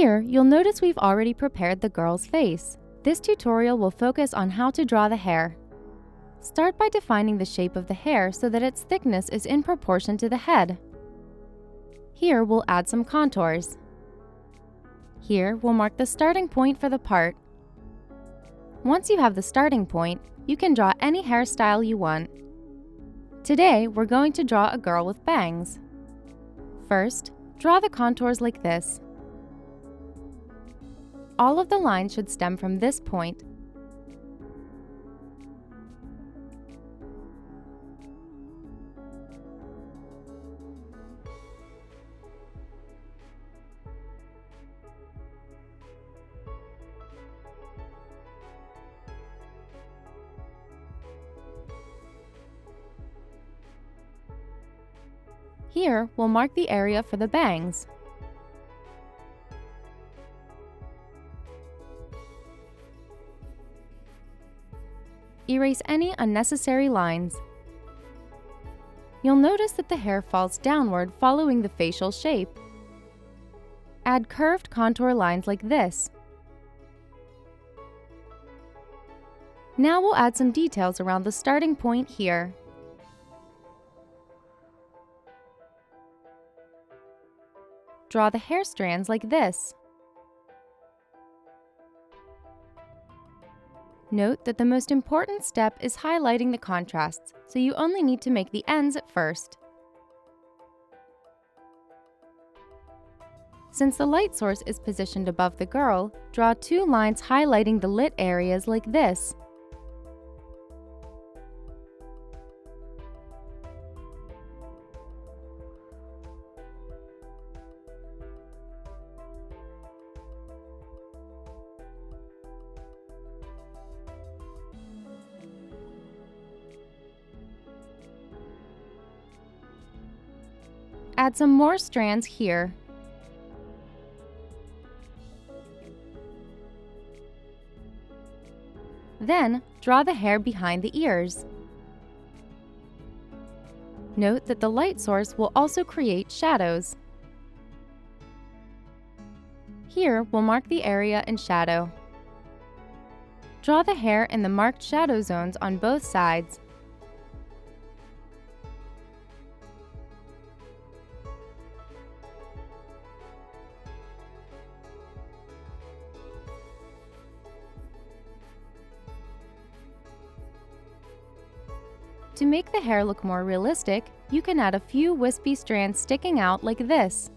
Here, you'll notice we've already prepared the girl's face. This tutorial will focus on how to draw the hair. Start by defining the shape of the hair so that its thickness is in proportion to the head. Here, we'll add some contours. Here, we'll mark the starting point for the part. Once you have the starting point, you can draw any hairstyle you want. Today, we're going to draw a girl with bangs. First, draw the contours like this. All of the lines should stem from this point. Here, we'll mark the area for the bangs. Erase any unnecessary lines. You'll notice that the hair falls downward following the facial shape. Add curved contour lines like this. Now we'll add some details around the starting point here. Draw the hair strands like this. Note that the most important step is highlighting the contrasts, so you only need to make the ends at first. Since the light source is positioned above the girl, draw two lines highlighting the lit areas like this. Add some more strands here. Then, draw the hair behind the ears. Note that the light source will also create shadows. Here, we'll mark the area in shadow. Draw the hair in the marked shadow zones on both sides. To make the hair look more realistic, you can add a few wispy strands sticking out like this.